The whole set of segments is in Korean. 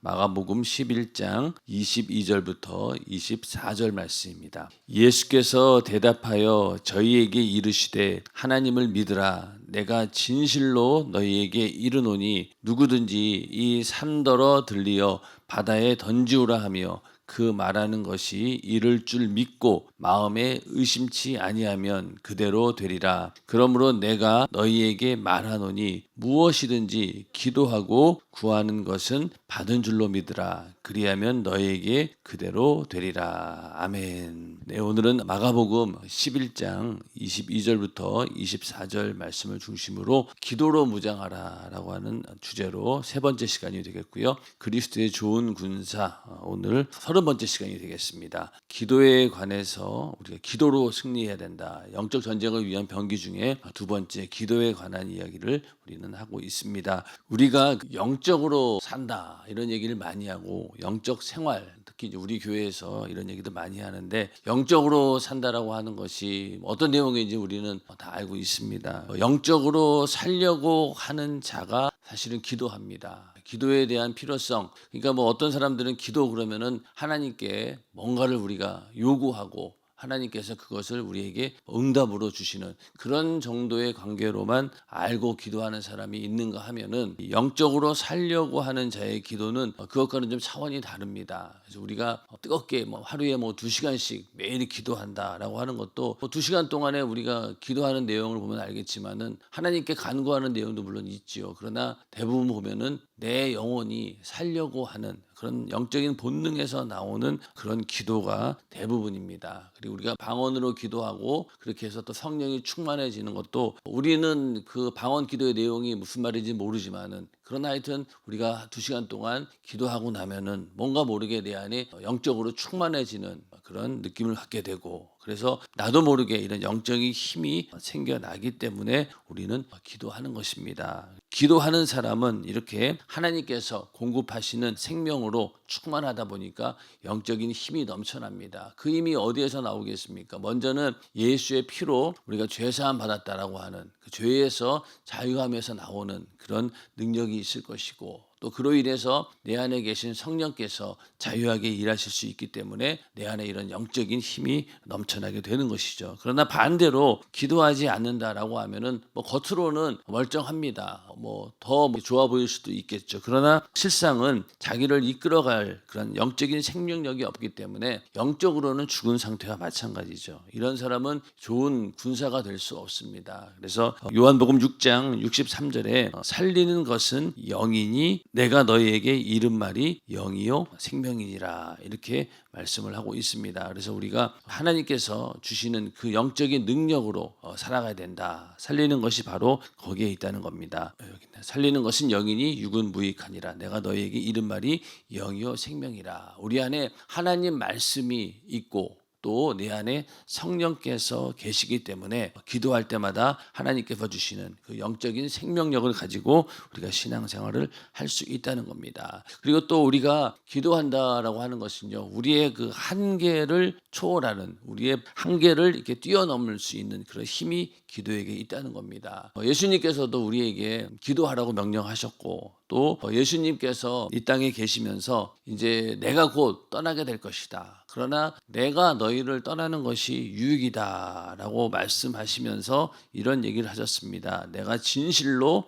마가복음 11장 22절부터 24절 말씀입니다. 예수께서 대답하여 저희에게 이르시되 하나님을 믿으라. 내가 진실로 너희에게 이르노니 누구든지 이 산더러 들리어 바다에 던지우라 하며 그 말하는 것이 이를 줄 믿고 마음에 의심치 아니하면 그대로 되리라. 그러므로 내가 너희에게 말하노니 무엇이든지 기도하고 구하는 것은 받은 줄로 믿으라. 그리하면 너희에게 그대로 되리라. 아멘. 네, 오늘은 마가복음 11장 22절부터 24절 말씀을 중심으로 기도로 무장하라라고 하는 주제로 세 번째 시간이 되겠고요. 그리스도의 좋은 군사, 오늘 30번째 시간이 되겠습니다. 기도에 관해서 우리가 기도로 승리해야 된다. 영적 전쟁을 위한 병기 중에 두 번째 기도에 관한 이야기를 우리는 하고 있습니다. 우리가 영적으로 산다 이런 얘기를 많이 하고 영적 생활, 특히 우리 교회에서 이런 얘기도 많이 하는데 영적으로 산다라고 하는 것이 어떤 내용인지 우리는 다 알고 있습니다. 영적으로 살려고 하는 자가 사실은 기도합니다. 기도에 대한 필요성. 그러니까 뭐 어떤 사람들은 기도 그러면은 하나님께 뭔가를 우리가 요구하고 하나님께서 그것을 우리에게 응답으로 주시는 그런 정도의 관계로만 알고 기도하는 사람이 있는가 하면은 영적으로 살려고 하는 자의 기도는 그것과는 좀 차원이 다릅니다. 그래서 우리가 뜨겁게 하루에 2시간씩 매일 기도한다라고 하는 것도 2시간 동안에 우리가 기도하는 내용을 보면 알겠지만은 하나님께 간구하는 내용도 물론 있지요. 그러나 대부분 보면은 내 영혼이 살려고 하는 그런 영적인 본능에서 나오는 그런 기도가 대부분입니다. 그리고 우리가 방언으로 기도하고 그렇게 해서 또 성령이 충만해지는 것도 우리는 그 방언 기도의 내용이 무슨 말인지 모르지만은 그러나 하여튼 우리가 2시간 동안 기도하고 나면은 뭔가 모르게 내 안에 영적으로 충만해지는 그런 느낌을 갖게 되고 그래서 나도 모르게 이런 영적인 힘이 생겨나기 때문에 우리는 기도하는 것입니다. 기도하는 사람은 이렇게 하나님께서 공급하시는 생명으로 충만하다 보니까 영적인 힘이 넘쳐납니다. 그 힘이 어디에서 나오겠습니까? 먼저는 예수의 피로 우리가 죄사함 받았다라고 하는 그 죄에서 자유함에서 나오는 그런 능력이 있을 것이고 또 그로 인해서 내 안에 계신 성령께서 자유하게 일하실 수 있기 때문에 내 안에 이런 영적인 힘이 넘쳐나게 되는 것이죠. 그러나 반대로 기도하지 않는다라고 하면은 겉으로는 멀쩡합니다. 더 좋아 보일 수도 있겠죠. 그러나 실상은 자기를 이끌어갈 그런 영적인 생명력이 없기 때문에 영적으로는 죽은 상태와 마찬가지죠. 이런 사람은 좋은 군사가 될 수 없습니다. 그래서 요한복음 6장 63절에 살리는 것은 영이니 내가 너희에게 이른 말이 영이요 생명이니라 이렇게 말씀을 하고 있습니다. 그래서 우리가 하나님께서 주시는 그 영적인 능력으로 살아가야 된다. 살리는 것이 바로 거기에 있다는 겁니다. 살리는 것은 영이니 육은 무익하니라. 내가 너희에게 이른 말이 영이요 생명이라. 우리 안에 하나님 말씀이 있고 또 내 안에 성령께서 계시기 때문에 기도할 때마다 하나님께서 주시는 그 영적인 생명력을 가지고 우리가 신앙생활을 할 수 있다는 겁니다. 그리고 또 우리가 기도한다라고 하는 것은요, 우리의 그 한계를 초월하는 우리의 한계를 이렇게 뛰어넘을 수 있는 그런 힘이 기도에게 있다는 겁니다. 예수님께서도 우리에게 기도하라고 명령하셨고 또 예수님께서 이 땅에 계시면서 이제 내가 곧 떠나게 될 것이다. 그러나 내가 너희를 떠나는 것이 유익이다라고 말씀하시면서 이런 얘기를 하셨습니다. 내가 진실로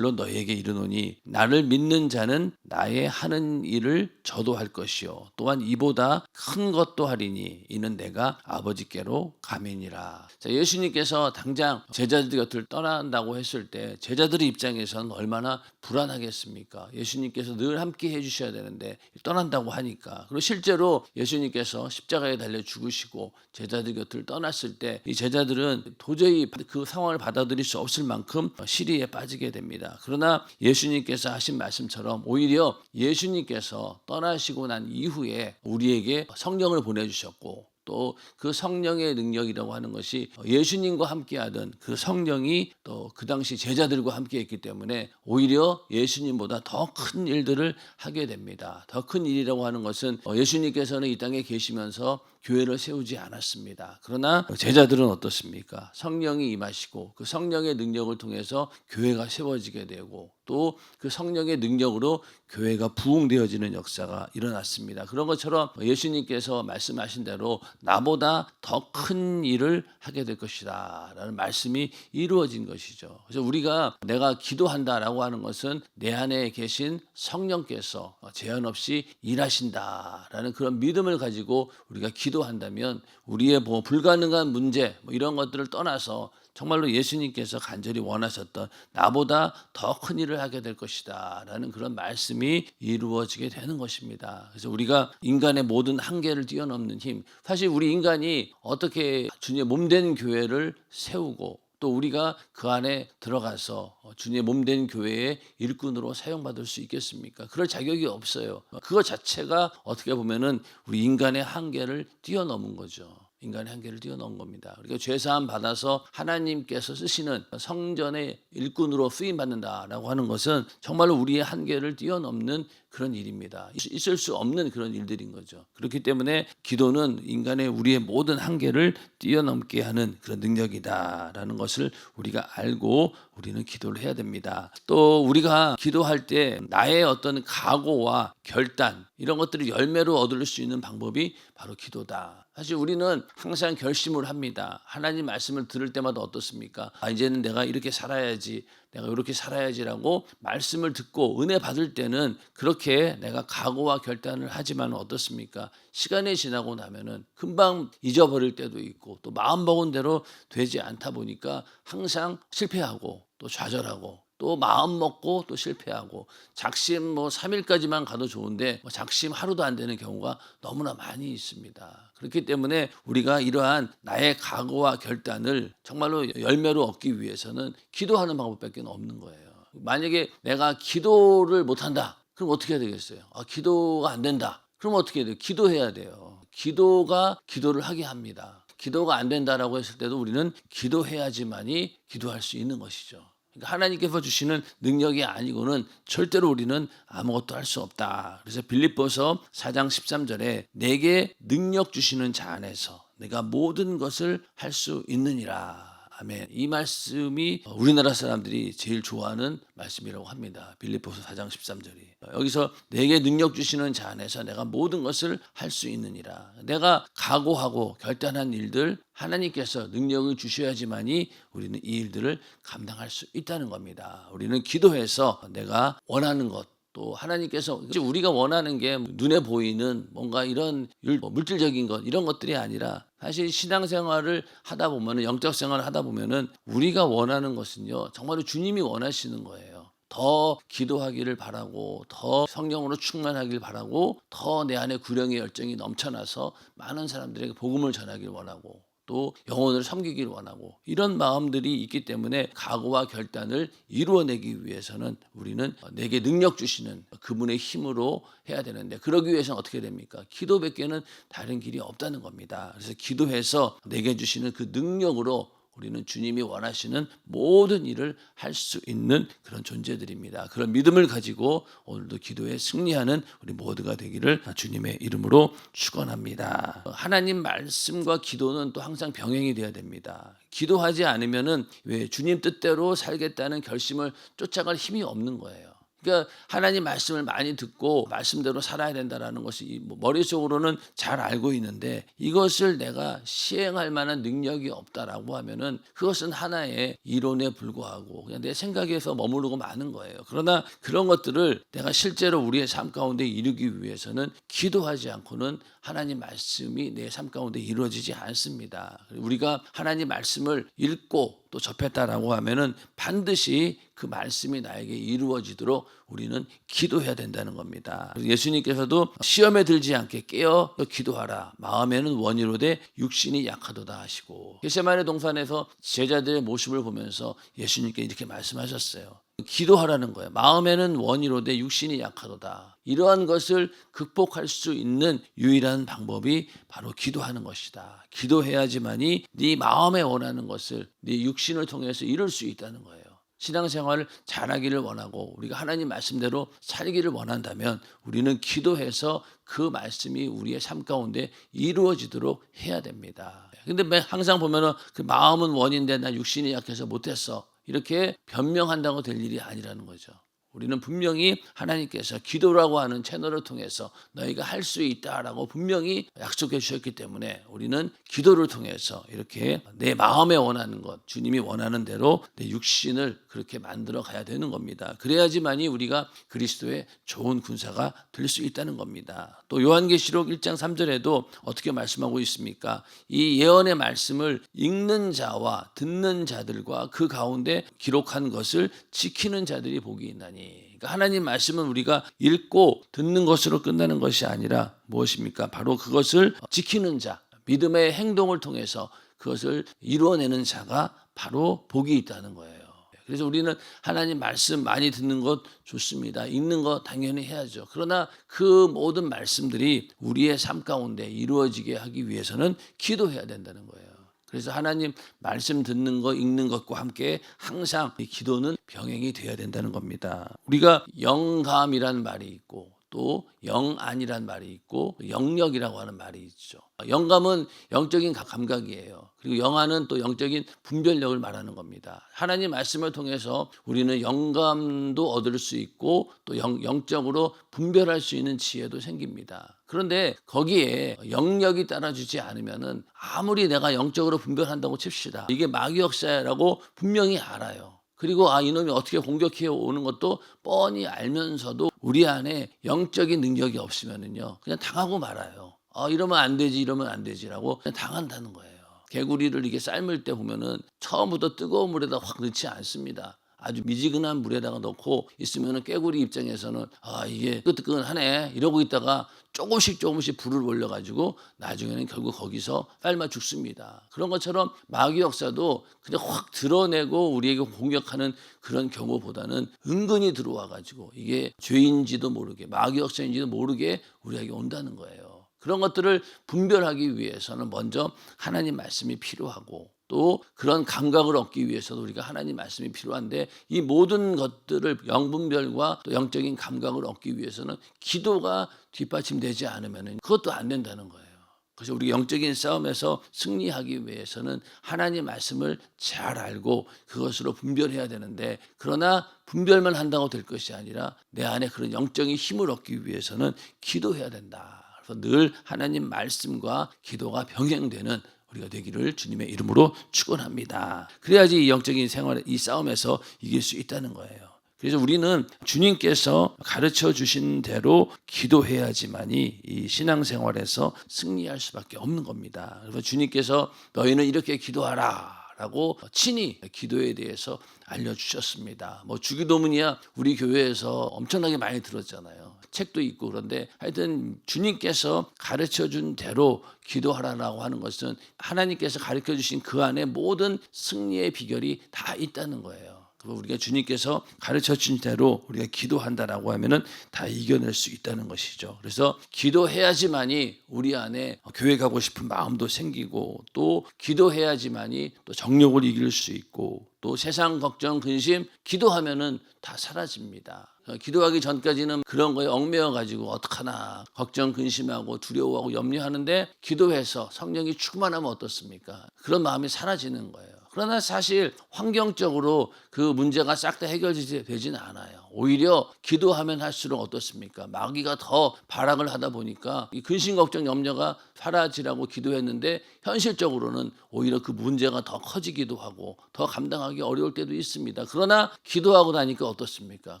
너희에게 이르노니 나를 믿는 자는 나의 하는 일을 저도 할 것이요 또한 이보다 큰 것도 하리니 이는 내가 아버지께로 가매니라. 자, 예수님께서 당장 제자들 곁을 떠난다고 했을 때 제자들의 입장에서는 얼마나 불안하겠습니까? 예수님께서 늘 함께 해주셔야 되는데 떠난다고 하니까. 그리고 실제로 예수님께서 십자가에 달려 죽으시고 제자들 곁을 떠났을 때 이 제자들은 도저히 그 상황을 받아들일 수 없을 만큼 시리에 빠지게 됩니다. 그러나 예수님께서 하신 말씀처럼 오히려 예수님께서 떠나시고 난 이후에 우리에게 성령을 보내주셨고 또 그 성령의 능력이라고 하는 것이 예수님과 함께하던 그 성령이 또 그 당시 제자들과 함께했기 때문에 오히려 예수님보다 더 큰 일들을 하게 됩니다. 더 큰 일이라고 하는 것은 예수님께서는 이 땅에 계시면서 교회를 세우지 않았습니다. 그러나 제자들은 어떻습니까? 성령이 임하시고 그 성령의 능력을 통해서 교회가 세워지게 되고 또 그 성령의 능력으로 교회가 부흥되어지는 역사가 일어났습니다. 그런 것처럼 예수님께서 말씀하신 대로 나보다 더 큰 일을 하게 될 것이다 라는 말씀이 이루어진 것이죠. 그래서 우리가 내가 기도한다라고 하는 것은 내 안에 계신 성령께서 제한 없이 일하신다라는 그런 믿음을 가지고 우리가 기도한다면 우리의 불가능한 문제 이런 것들을 떠나서 정말로 예수님께서 간절히 원하셨던 나보다 더 큰 일을 하게 될 것이다 라는 그런 말씀이 이루어지게 되는 것입니다. 그래서 우리가 인간의 모든 한계를 뛰어넘는 힘, 사실 우리 인간이 어떻게 주님의 몸된 교회를 세우고 또 우리가 그 안에 들어가서 주님의 몸된 교회의 일꾼으로 사용받을 수 있겠습니까? 그럴 자격이 없어요. 그것 자체가 어떻게 보면은 우리 인간의 한계를 뛰어넘은 거죠. 인간의 한계를 뛰어넘은 겁니다. 그러니까 죄사함 받아서 하나님께서 쓰시는 성전의 일꾼으로 쓰임받는다라고 하는 것은 정말로 우리의 한계를 뛰어넘는 그런 일입니다. 있을 수 없는 그런 일들인 거죠. 그렇기 때문에 기도는 인간의 우리의 모든 한계를 뛰어넘게 하는 그런 능력이다라는 것을 우리가 알고 우리는 기도를 해야 됩니다. 또 우리가 기도할 때 나의 어떤 각오와 결단 이런 것들을 열매로 얻을 수 있는 방법이 바로 기도다. 사실 우리는 항상 결심을 합니다. 하나님 말씀을 들을 때마다 어떻습니까? 이제는 내가 이렇게 살아야지, 내가 이렇게 살아야지라고 말씀을 듣고 은혜 받을 때는 그렇게 내가 각오와 결단을 하지만 어떻습니까? 시간이 지나고 나면은 금방 잊어버릴 때도 있고 또 마음먹은 대로 되지 않다 보니까 항상 실패하고 또 좌절하고 또 마음 먹고 또 실패하고 작심 3일까지만 가도 좋은데 작심 하루도 안 되는 경우가 너무나 많이 있습니다. 그렇기 때문에 우리가 이러한 나의 각오와 결단을 정말로 열매로 얻기 위해서는 기도하는 방법밖에 없는 거예요. 만약에 내가 기도를 못한다. 그럼 어떻게 해야 되겠어요? 기도가 안 된다. 그럼 어떻게 해야 돼요? 기도해야 돼요. 기도가 기도를 하게 합니다. 기도가 안 된다라고 했을 때도 우리는 기도해야지만이 기도할 수 있는 것이죠. 하나님께서 주시는 능력이 아니고는 절대로 우리는 아무것도 할 수 없다. 그래서 빌립보서 4장 13절에 내게 능력 주시는 자 안에서 내가 모든 것을 할 수 있느니라. 아멘. 이 말씀이 우리나라 사람들이 제일 좋아하는 말씀이라고 합니다. 빌립보서 4장 13절이. 여기서 내게 능력 주시는 자 안에서 내가 모든 것을 할 수 있느니라. 내가 각오하고 결단한 일들 하나님께서 능력을 주셔야지만이 우리는 이 일들을 감당할 수 있다는 겁니다. 우리는 기도해서 내가 원하는 것 또 하나님께서 우리가 원하는 게 눈에 보이는 뭔가 이런 물질적인 것 이런 것들이 아니라 사실 신앙생활을 하다 보면은 영적 생활을 하다 보면은 우리가 원하는 것은요 정말로 주님이 원하시는 거예요. 더 기도하기를 바라고 더 성령으로 충만하길 바라고 더 내 안에 구령의 열정이 넘쳐나서 많은 사람들에게 복음을 전하길 원하고 또 영혼을 섬기길 원하고 이런 마음들이 있기 때문에 각오와 결단을 이루어내기 위해서는 우리는 내게 능력 주시는 그분의 힘으로 해야 되는데 그러기 위해서는 어떻게 됩니까? 기도밖에는 다른 길이 없다는 겁니다. 그래서 기도해서 내게 주시는 그 능력으로 우리는 주님이 원하시는 모든 일을 할 수 있는 그런 존재들입니다. 그런 믿음을 가지고 오늘도 기도에 승리하는 우리 모두가 되기를 주님의 이름으로 축원합니다. 하나님 말씀과 기도는 또 항상 병행이 돼야 됩니다. 기도하지 않으면은 왜 주님 뜻대로 살겠다는 결심을 쫓아갈 힘이 없는 거예요. 그러니까 하나님 말씀을 많이 듣고 말씀대로 살아야 된다라는 것이 머릿속으로는 잘 알고 있는데 이것을 내가 시행할 만한 능력이 없다라고 하면은 그것은 하나의 이론에 불과하고 그냥 내 생각에서 머무르고 마는 거예요. 그러나 그런 것들을 내가 실제로 우리의 삶 가운데 이루기 위해서는 기도하지 않고는 하나님 말씀이 내 삶 가운데 이루어지지 않습니다. 우리가 하나님 말씀을 읽고 또 접했다라고 하면은 반드시 그 말씀이 나에게 이루어지도록 우리는 기도해야 된다는 겁니다. 예수님께서도 시험에 들지 않게 깨어 기도하라. 마음에는 원이로되 육신이 약하도다 하시고 겟세마네 동산에서 제자들의 모습을 보면서 예수님께 이렇게 말씀하셨어요. 기도하라는 거예요. 마음에는 원이로되 육신이 약하도다. 이러한 것을 극복할 수 있는 유일한 방법이 바로 기도하는 것이다. 기도해야지만이 네 마음에 원하는 것을 네 육신을 통해서 이룰 수 있다는 거예요. 신앙생활을 잘하기를 원하고 우리가 하나님 말씀대로 살기를 원한다면 우리는 기도해서 그 말씀이 우리의 삶 가운데 이루어지도록 해야 됩니다. 근데 항상 보면은 그 마음은 원인데 나 육신이 약해서 못했어, 이렇게 변명한다고 될 일이 아니라는 거죠. 우리는 분명히 하나님께서 기도라고 하는 채널을 통해서 너희가 할 수 있다라고 분명히 약속해 주셨기 때문에 우리는 기도를 통해서 이렇게 내 마음에 원하는 것, 주님이 원하는 대로 내 육신을 그렇게 만들어 가야 되는 겁니다. 그래야지만이 우리가 그리스도의 좋은 군사가 될 수 있다는 겁니다. 또 요한계시록 1장 3절에도 어떻게 말씀하고 있습니까? 이 예언의 말씀을 읽는 자와 듣는 자들과 그 가운데 기록한 것을 지키는 자들이 복이 있나니. 그러니까 하나님 말씀은 우리가 읽고 듣는 것으로 끝나는 것이 아니라 무엇입니까? 바로 그것을 지키는 자, 믿음의 행동을 통해서 그것을 이루어내는 자가 바로 복이 있다는 거예요. 그래서 우리는 하나님 말씀 많이 듣는 것 좋습니다. 읽는 거 당연히 해야죠. 그러나 그 모든 말씀들이 우리의 삶 가운데 이루어지게 하기 위해서는 기도해야 된다는 거예요. 그래서 하나님 말씀 듣는 거, 읽는 것과 함께 항상 이 기도는 병행이 돼야 된다는 겁니다. 우리가 영감이라는 말이 있고 또 영안이라는 말이 있고 영력이라고 하는 말이 있죠. 영감은 영적인 감각이에요. 그리고 영안은 또 영적인 분별력을 말하는 겁니다. 하나님 말씀을 통해서 우리는 영감도 얻을 수 있고 또 영적으로 분별할 수 있는 지혜도 생깁니다. 그런데 거기에 영력이 따라주지 않으면은 아무리 내가 영적으로 분별한다고 칩시다. 이게 마귀 역사라고 분명히 알아요. 그리고 이놈이 어떻게 공격해 오는 것도 뻔히 알면서도 우리 안에 영적인 능력이 없으면은요 그냥 당하고 말아요. 이러면 안 되지, 이러면 안 되지라고 그냥 당한다는 거예요. 개구리를 이게 삶을 때 보면은 처음부터 뜨거운 물에다 확 넣지 않습니다. 아주 미지근한 물에다가 넣고 있으면은 깨구리 입장에서는 이게 뜨끈뜨끈하네 이러고 있다가 조금씩 불을 올려가지고 나중에는 결국 거기서 삶아 죽습니다. 그런 것처럼 마귀 역사도 그냥 확 드러내고 우리에게 공격하는 그런 경우보다는 은근히 들어와가지고 이게 죄인지도 모르게 마귀 역사인지도 모르게 우리에게 온다는 거예요. 그런 것들을 분별하기 위해서는 먼저 하나님 말씀이 필요하고 또 그런 감각을 얻기 위해서도 우리가 하나님 말씀이 필요한데 이 모든 것들을 영분별과 또 영적인 감각을 얻기 위해서는 기도가 뒷받침되지 않으면 그것도 안 된다는 거예요. 그래서 우리 영적인 싸움에서 승리하기 위해서는 하나님 말씀을 잘 알고 그것으로 분별해야 되는데 그러나 분별만 한다고 될 것이 아니라 내 안에 그런 영적인 힘을 얻기 위해서는 기도해야 된다. 그래서 늘 하나님 말씀과 기도가 병행되는 우리가 되기를 주님의 이름으로 축원합니다. 그래야지 이 영적인 생활, 이 싸움에서 이길 수 있다는 거예요. 그래서 우리는 주님께서 가르쳐 주신 대로 기도해야지만이 이 신앙생활에서 승리할 수밖에 없는 겁니다. 그래서 주님께서 너희는 이렇게 기도하라 라고 친히 기도에 대해서 알려주셨습니다. 주기도문이야 우리 교회에서 엄청나게 많이 들었잖아요. 책도 있고. 그런데 하여튼 주님께서 가르쳐준 대로 기도하라고 하는 것은 하나님께서 가르쳐주신 그 안에 모든 승리의 비결이 다 있다는 거예요. 우리가 주님께서 가르쳐준 대로 우리가 기도한다라고 하면은 다 이겨낼 수 있다는 것이죠. 그래서 기도해야지만이 우리 안에 교회 가고 싶은 마음도 생기고 또 기도해야지만이 또 정욕을 이길 수 있고 또 세상 걱정 근심 기도하면은 다 사라집니다. 기도하기 전까지는 그런 거에 얽매여 가지고 어떡하나 걱정 근심하고 두려워하고 염려하는데 기도해서 성령이 충만하면 어떻습니까? 그런 마음이 사라지는 거예요. 그러나 사실 환경적으로 그 문제가 싹 다 해결되지는 않아요. 오히려 기도하면 할수록 어떻습니까? 마귀가 더 발악을 하다 보니까 이 근심 걱정 염려가 사라지라고 기도했는데 현실적으로는 오히려 그 문제가 더 커지기도 하고 더 감당하기 어려울 때도 있습니다. 그러나 기도하고 나니까 어떻습니까?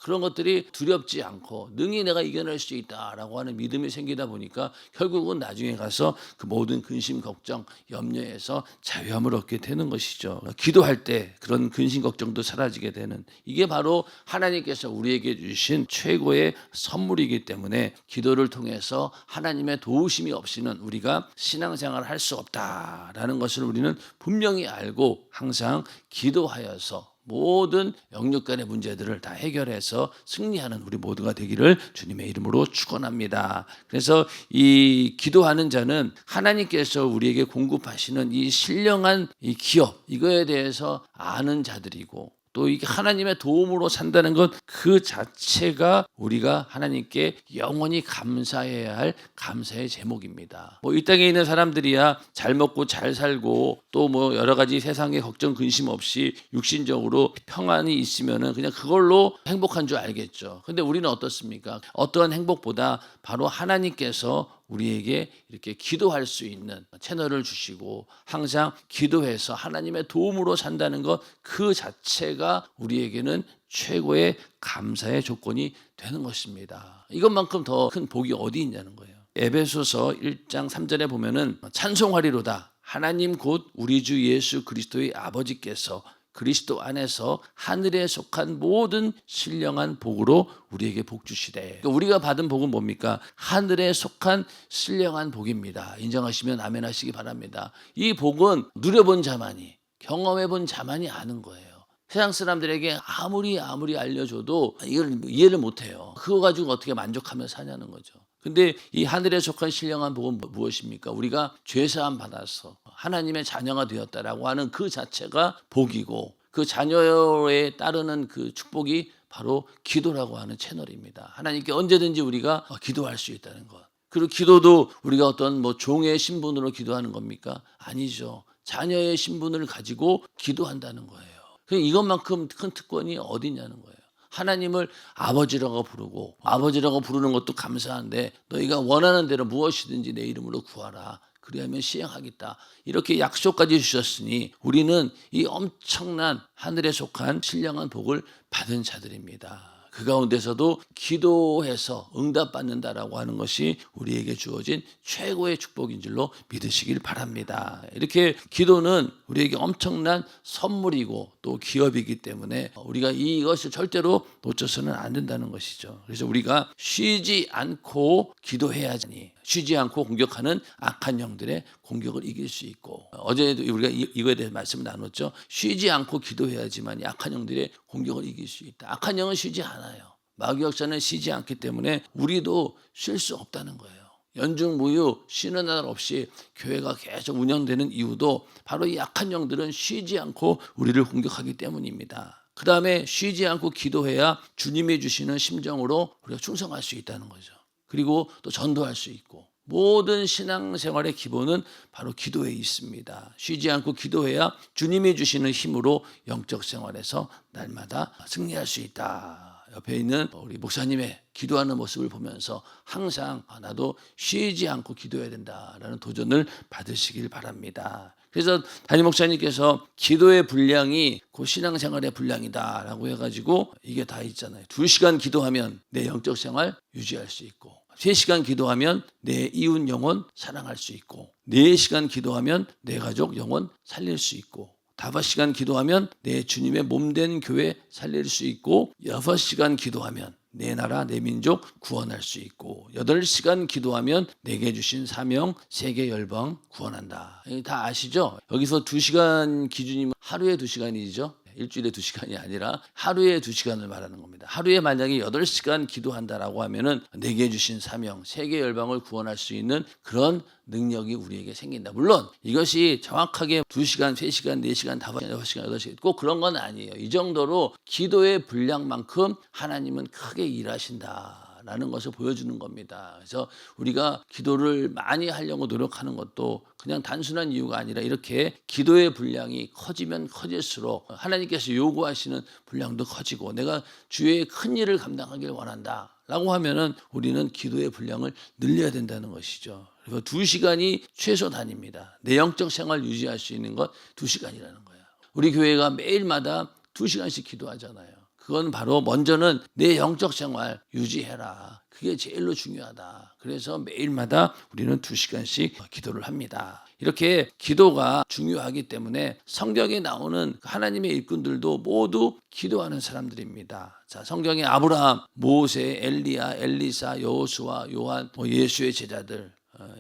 그런 것들이 두렵지 않고 능히 내가 이겨낼 수 있다라고 하는 믿음이 생기다 보니까 결국은 나중에 가서 그 모든 근심 걱정 염려에서 자유함을 얻게 되는 것이죠. 기도할 때 그런 근심 걱정도 사라지게 되는, 이게 바로 하나님께서 우리에게 주신 최고의 선물이기 때문에 기도를 통해서 하나님의 도우심이 없이는 우리가 신앙생활을 할 수 없다라는 것을 우리는 분명히 알고 항상 기도하여서 모든 영육 간의 문제들을 다 해결해서 승리하는 우리 모두가 되기를 주님의 이름으로 축원합니다. 그래서 이 기도하는 자는 하나님께서 우리에게 공급하시는 이 신령한 이 기업, 이거에 대해서 아는 자들이고 또 이게 하나님의 도움으로 산다는 것 그 자체가 우리가 하나님께 영원히 감사해야 할 감사의 제목입니다. 이 땅에 있는 사람들이야 잘 먹고 잘 살고 또 여러 가지 세상에 걱정 근심 없이 육신적으로 평안이 있으면은 그냥 그걸로 행복한 줄 알겠죠. 근데 우리는 어떻습니까? 어떠한 행복보다 바로 하나님께서 우리에게 이렇게 기도할 수 있는 채널을 주시고 항상 기도해서 하나님의 도움으로 산다는 것 그 자체가 우리에게는 최고의 감사의 조건이 되는 것입니다. 이것만큼 더 큰 복이 어디 있냐는 거예요. 에베소서 1장 3절에 보면은 찬송하리로다 하나님 곧 우리 주 예수 그리스도의 아버지께서 그리스도 안에서 하늘에 속한 모든 신령한 복으로 우리에게 복 주시되. 그러니까 우리가 받은 복은 뭡니까? 하늘에 속한 신령한 복입니다. 인정하시면 아멘 하시기 바랍니다. 이 복은 누려본 자만이, 경험해본 자만이 아는 거예요. 세상 사람들에게 아무리 알려줘도 이걸 이해를 못해요. 그거 가지고 어떻게 만족하며 사냐는 거죠. 근데 이 하늘에 속한 신령한 복은 무엇입니까? 우리가 죄사함 받아서 하나님의 자녀가 되었다라고 하는 그 자체가 복이고, 그 자녀에 따르는 그 축복이 바로 기도라고 하는 채널입니다. 하나님께 언제든지 우리가 기도할 수 있다는 것. 그리고 기도도 우리가 어떤 종의 신분으로 기도하는 겁니까? 아니죠. 자녀의 신분을 가지고 기도한다는 거예요. 이것만큼 큰 특권이 어디 있냐는 거예요. 하나님을 아버지라고 부르고, 아버지라고 부르는 것도 감사한데 너희가 원하는 대로 무엇이든지 내 이름으로 구하라. 그리하면 시행하겠다. 이렇게 약속까지 주셨으니 우리는 이 엄청난 하늘에 속한 신령한 복을 받은 자들입니다. 그 가운데서도 기도해서 응답받는다라고 하는 것이 우리에게 주어진 최고의 축복인 줄로 믿으시길 바랍니다. 이렇게 기도는 우리에게 엄청난 선물이고 또 기업이기 때문에 우리가 이것을 절대로 놓쳐서는 안 된다는 것이죠. 그래서 우리가 쉬지 않고 기도해야 하니, 쉬지 않고 공격하는 악한 영들의 공격을 이길 수 있고, 어제도 우리가 이거에 대해서 말씀을 나눴죠. 쉬지 않고 기도해야지만 악한 영들의 공격을 이길 수 있다. 악한 영은 쉬지 않아요. 마귀 역사는 쉬지 않기 때문에 우리도 쉴 수 없다는 거예요. 연중무휴 쉬는 날 없이 교회가 계속 운영되는 이유도 바로 이 악한 영들은 쉬지 않고 우리를 공격하기 때문입니다. 그 다음에 쉬지 않고 기도해야 주님이 주시는 심정으로 우리가 충성할 수 있다는 거죠. 그리고 또 전도할 수 있고, 모든 신앙생활의 기본은 바로 기도에 있습니다. 쉬지 않고 기도해야 주님이 주시는 힘으로 영적 생활에서 날마다 승리할 수 있다. 옆에 있는 우리 목사님의 기도하는 모습을 보면서 항상 나도 쉬지 않고 기도해야 된다라는 도전을 받으시길 바랍니다. 그래서 담임 목사님께서 기도의 분량이 그 신앙생활의 분량이다라고 해가지고 이게 다 있잖아요. 2시간 기도하면 내 영적 생활 유지할 수 있고, 3시간 기도하면 내 이웃 영혼 사랑할 수 있고, 4시간 기도하면 내 가족 영혼 살릴 수 있고, 5시간 기도하면 내 주님의 몸된 교회 살릴 수 있고, 6시간 기도하면 내 나라 내 민족 구원할 수 있고, 8시간 기도하면 내게 주신 사명 세계 열방 구원한다. 다 아시죠? 여기서 2시간 기준이면 하루에 2시간이죠. 일주일에 2시간이 아니라 하루에 2시간을 말하는 겁니다. 하루에 만약에 8시간 기도한다라고 하면은 내게 주신 사명, 세계 열방을 구원할 수 있는 그런 능력이 우리에게 생긴다. 물론 이것이 정확하게 2시간, 3시간, 4시간, 5시간, 6시간, 8시간 꼭 그런 건 아니에요. 이 정도로 기도의 분량만큼 하나님은 크게 일하신다 라는 것을 보여주는 겁니다. 그래서 우리가 기도를 많이 하려고 노력하는 것도 그냥 단순한 이유가 아니라 이렇게 기도의 분량이 커지면 커질수록 하나님께서 요구하시는 분량도 커지고, 내가 주의 큰 일을 감당하기를 원한다 라고 하면은 우리는 기도의 분량을 늘려야 된다는 것이죠. 그래서 2시간이 최소 단위입니다. 내 영적 생활 유지할 수 있는 것 2시간이라는 거예요. 우리 교회가 매일마다 2시간씩 기도하잖아요. 그건 바로 먼저는 내 영적 생활 유지해라. 그게 제일로 중요하다. 그래서 매일마다 우리는 2시간씩 기도를 합니다. 이렇게 기도가 중요하기 때문에 성경에 나오는 하나님의 일꾼들도 모두 기도하는 사람들입니다. 자, 성경에 아브라함, 모세, 엘리야, 엘리사, 여호수아, 요한, 예수의 제자들,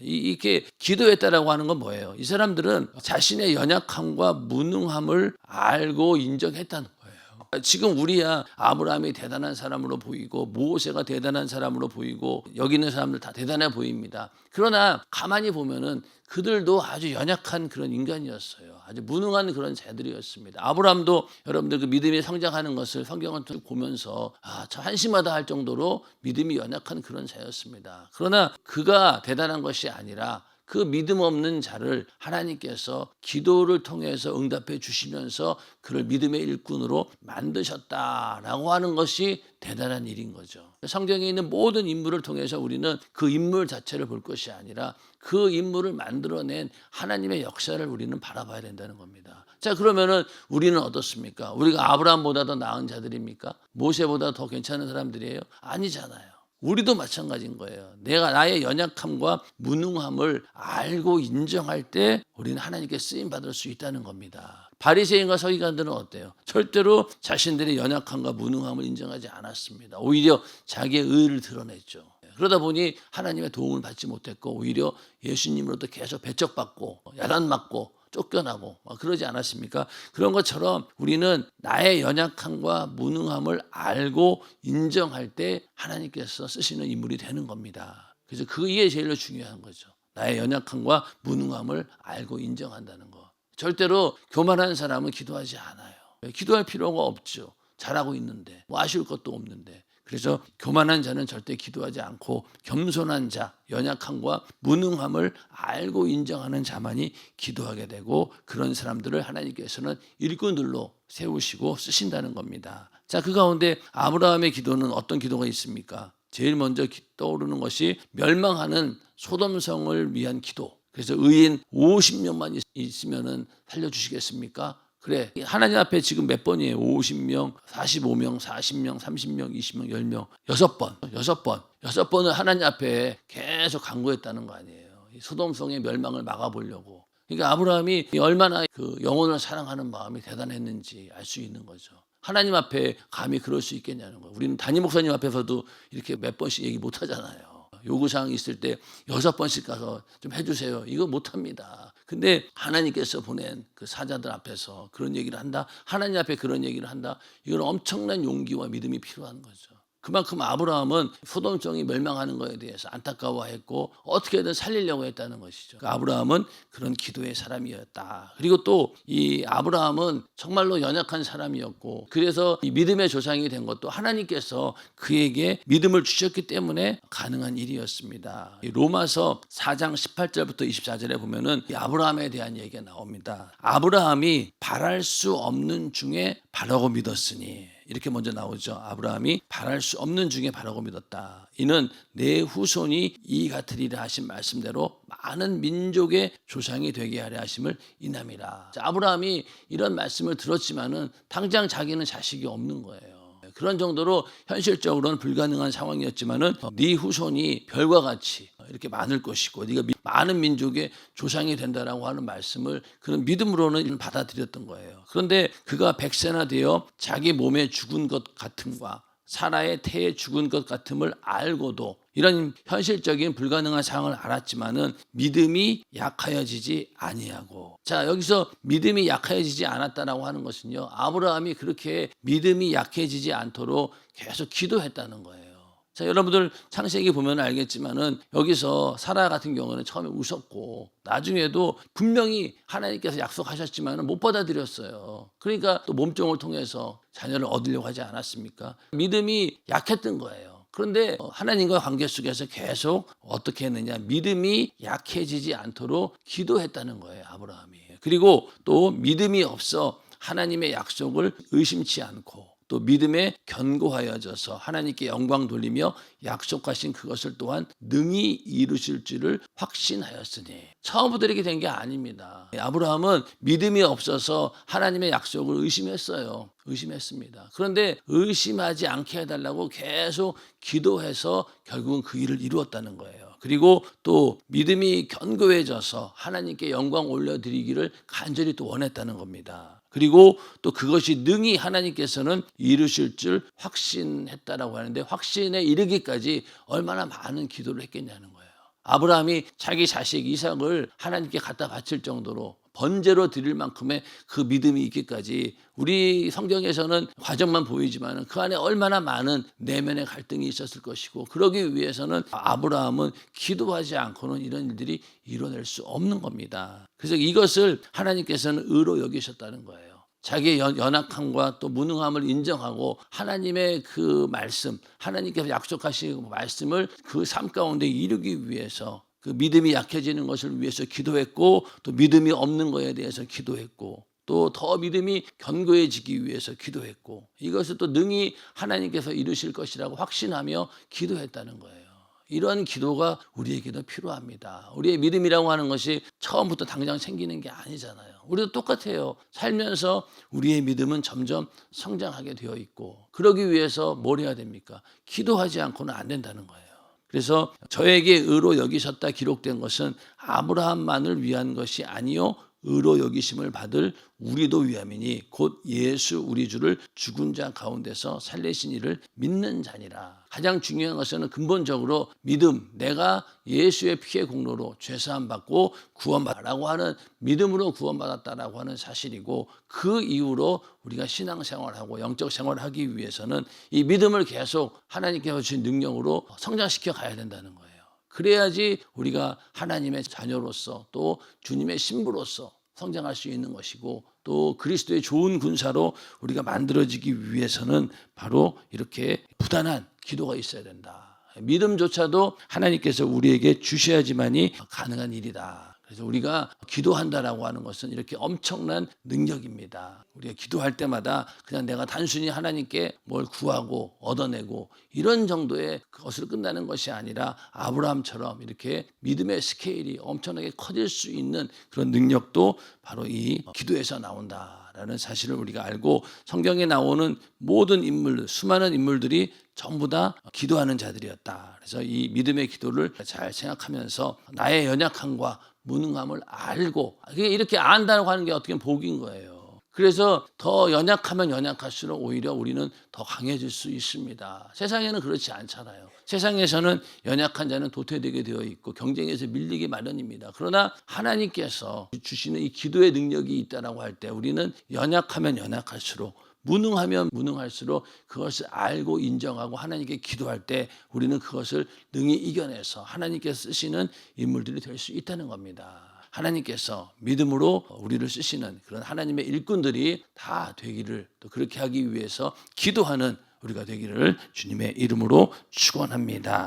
이렇게 기도했다라고 하는 건 뭐예요? 이 사람들은 자신의 연약함과 무능함을 알고 인정했다는 거예요. 지금 우리야 아브라함이 대단한 사람으로 보이고 모세가 대단한 사람으로 보이고 여기 있는 사람들 다 대단해 보입니다. 그러나 가만히 보면은 그들도 아주 연약한 그런 인간이었어요. 아주 무능한 그런 자들이었습니다. 아브라함도 여러분들 그 믿음이 성장하는 것을 성경을 보면서 참 한심하다 할 정도로 믿음이 연약한 그런 자였습니다. 그러나 그가 대단한 것이 아니라 그 믿음 없는 자를 하나님께서 기도를 통해서 응답해 주시면서 그를 믿음의 일꾼으로 만드셨다라고 하는 것이 대단한 일인 거죠. 성경에 있는 모든 인물을 통해서 우리는 그 인물 자체를 볼 것이 아니라 그 인물을 만들어낸 하나님의 역사를 우리는 바라봐야 된다는 겁니다. 자, 그러면은 우리는 어떻습니까? 우리가 아브라함보다 더 나은 자들입니까? 모세보다 더 괜찮은 사람들이에요? 아니잖아요. 우리도 마찬가지인 거예요. 내가 나의 연약함과 무능함을 알고 인정할 때 우리는 하나님께 쓰임 받을 수 있다는 겁니다. 바리새인과 서기관들은 어때요? 절대로 자신들의 연약함과 무능함을 인정하지 않았습니다. 오히려 자기의 의를 드러냈죠. 그러다 보니 하나님의 도움을 받지 못했고 오히려 예수님으로부터 계속 배척받고 야단맞고 쫓겨나고 그러지 않았습니까? 그런 것처럼 우리는 나의 연약함과 무능함을 알고 인정할 때 하나님께서 쓰시는 인물이 되는 겁니다. 그래서 그게 제일 중요한 거죠. 나의 연약함과 무능함을 알고 인정한다는 거. 절대로 교만한 사람은 기도하지 않아요. 기도할 필요가 없죠. 잘하고 있는데 뭐 아쉬울 것도 없는데. 그래서 교만한 자는 절대 기도하지 않고 겸손한 자, 연약함과 무능함을 알고 인정하는 자만이 기도하게 되고 그런 사람들을 하나님께서는 일꾼들로 세우시고 쓰신다는 겁니다. 자, 그 가운데 아브라함의 기도는 어떤 기도가 있습니까? 제일 먼저 떠오르는 것이 멸망하는 소돔성을 위한 기도. 그래서 의인 50명만 있으면 살려주시겠습니까? 그래, 하나님 앞에 지금 몇 번이에요? 50명, 45명, 40명, 30명, 20명, 10명, 6번. 6번을 하나님 앞에 계속 간구했다는 거 아니에요. 소돔성의 멸망을 막아보려고. 그러니까 아브라함이 얼마나 그 영혼을 사랑하는 마음이 대단했는지 알 수 있는 거죠. 하나님 앞에 감히 그럴 수 있겠냐는 거예요. 우리는 담임 목사님 앞에서도 이렇게 몇 번씩 얘기 못 하잖아요. 요구사항이 있을 때 6번씩 가서 좀 해주세요. 이거 못합니다. 근데 하나님께서 보낸 그 사자들 앞에서 그런 얘기를 한다. 하나님 앞에 그런 얘기를 한다. 이건 엄청난 용기와 믿음이 필요한 거죠. 그만큼 아브라함은 소돔성이 멸망하는 것에 대해서 안타까워했고 어떻게든 살리려고 했다는 것이죠. 그 아브라함은 그런 기도의 사람이었다. 그리고 또 이 아브라함은 정말로 연약한 사람이었고 그래서 이 믿음의 조상이 된 것도 하나님께서 그에게 믿음을 주셨기 때문에 가능한 일이었습니다. 로마서 4장 18절부터 24절에 보면은 이 아브라함에 대한 얘기가 나옵니다. 아브라함이 바랄 수 없는 중에 바라고 믿었으니 이렇게 먼저 나오죠. 아브라함이 바랄 수 없는 중에 바라고 믿었다. 이는 내 후손이 이 같으리라 하신 말씀대로 많은 민족의 조상이 되게 하려 하심을 인함이라. 자, 아브라함이 이런 말씀을 들었지만은 당장 자기는 자식이 없는 거예요. 그런 정도로 현실적으로는 불가능한 상황이었지만은 네 후손이 별과 같이 이렇게 많을 것이고 네가 많은 민족의 조상이 된다라고 하는 말씀을 그런 믿음으로는 받아들였던 거예요. 그런데 그가 100세나 되어 자기 몸에 죽은 것 같음과 사라의 태에 죽은 것 같음을 알고도 이런 현실적인 불가능한 상황을 알았지만은 믿음이 약하여지지 아니하고. 자, 여기서 믿음이 약하여지지 않았다라고 하는 것은요, 아브라함이 그렇게 믿음이 약해지지 않도록 계속 기도했다는 거예요. 자, 여러분들 창세기 보면 알겠지만은 여기서 사라 같은 경우는 처음에 웃었고 나중에도 분명히 하나님께서 약속하셨지만은 못 받아들였어요. 그러니까 또 몸종을 통해서 자녀를 얻으려고 하지 않았습니까? 믿음이 약했던 거예요. 그런데 하나님과 관계 속에서 계속 어떻게 했느냐, 믿음이 약해지지 않도록 기도했다는 거예요, 아브라함이. 그리고 또 믿음이 없어 하나님의 약속을 의심치 않고 또 믿음에 견고하여져서 하나님께 영광 돌리며 약속하신 그것을 또한 능히 이루실 줄을 확신하였으니. 처음부터 이렇게 된 게 아닙니다. 아브라함은 믿음이 없어서 하나님의 약속을 의심했습니다. 그런데 의심하지 않게 해달라고 계속 기도해서 결국은 그 일을 이루었다는 거예요. 그리고 또 믿음이 견고해져서 하나님께 영광 올려드리기를 간절히 또 원했다는 겁니다. 그리고 또 그것이 능히 하나님께서는 이루실 줄 확신했다라고 하는데 확신에 이르기까지 얼마나 많은 기도를 했겠냐는 거예요. 아브라함이 자기 자식 이삭을 하나님께 갖다 바칠 정도로 번제로 드릴 만큼의 그 믿음이 있기까지 우리 성경에서는 과정만 보이지만 그 안에 얼마나 많은 내면의 갈등이 있었을 것이고 그러기 위해서는 아브라함은 기도하지 않고는 이런 일들이 이뤄낼 수 없는 겁니다. 그래서 이것을 하나님께서는 의로 여기셨다는 거예요. 자기의 연약함과 또 무능함을 인정하고 하나님의 그 말씀, 하나님께서 약속하신 말씀을 그 삶 가운데 이루기 위해서 그 믿음이 약해지는 것을 위해서 기도했고 또 믿음이 없는 것에 대해서 기도했고 또 더 믿음이 견고해지기 위해서 기도했고 이것을 또 능히 하나님께서 이루실 것이라고 확신하며 기도했다는 거예요. 이런 기도가 우리에게도 필요합니다. 우리의 믿음이라고 하는 것이 처음부터 당장 생기는 게 아니잖아요. 우리도 똑같아요. 살면서 우리의 믿음은 점점 성장하게 되어 있고 그러기 위해서 뭘 해야 됩니까? 기도하지 않고는 안 된다는 거예요. 그래서 저에게 의로 여기셨다 기록된 것은 아브라함만을 위한 것이 아니요 의로 여기심을 받을 우리도 위함이니 곧 예수 우리 주를 죽은 자 가운데서 살리신 이를 믿는 자니라. 가장 중요한 것은 근본적으로 믿음, 내가 예수의 피의 공로로 죄사함 받고 구원받았다라고 하는 믿음으로 구원받았다라고 하는 사실이고 그 이후로 우리가 신앙생활하고 영적 생활을 하기 위해서는 이 믿음을 계속 하나님께서 주신 능력으로 성장시켜 가야 된다는 거예요. 그래야지 우리가 하나님의 자녀로서 또 주님의 신부로서 성장할 수 있는 것이고 또 그리스도의 좋은 군사로 우리가 만들어지기 위해서는 바로 이렇게 부단한 기도가 있어야 된다. 믿음조차도 하나님께서 우리에게 주셔야지만이 가능한 일이다. 그래서 우리가 기도한다라고 하는 것은 이렇게 엄청난 능력입니다. 우리가 기도할 때마다 그냥 내가 단순히 하나님께 뭘 구하고 얻어내고 이런 정도의 것으로 끝나는 것이 아니라 아브라함처럼 이렇게 믿음의 스케일이 엄청나게 커질 수 있는 그런 능력도 바로 이 기도에서 나온다라는 사실을 우리가 알고 성경에 나오는 모든 인물, 수많은 인물들이 전부 다 기도하는 자들이었다. 그래서 이 믿음의 기도를 잘 생각하면서 나의 연약함과 무능함을 알고 이렇게 안다고 하는 게 어떻게 보면 복인 거예요. 그래서 더 연약하면 연약할수록 오히려 우리는 더 강해질 수 있습니다. 세상에는 그렇지 않잖아요. 세상에서는 연약한 자는 도태되게 되어 있고 경쟁에서 밀리기 마련입니다. 그러나 하나님께서 주시는 이 기도의 능력이 있다라고 할 때 우리는 연약하면 연약할수록 무능하면 무능할수록 그것을 알고 인정하고 하나님께 기도할 때 우리는 그것을 능히 이겨내서 하나님께서 쓰시는 인물들이 될 수 있다는 겁니다. 하나님께서 믿음으로 우리를 쓰시는 그런 하나님의 일꾼들이 다 되기를 또 그렇게 하기 위해서 기도하는 우리가 되기를 주님의 이름으로 축원합니다.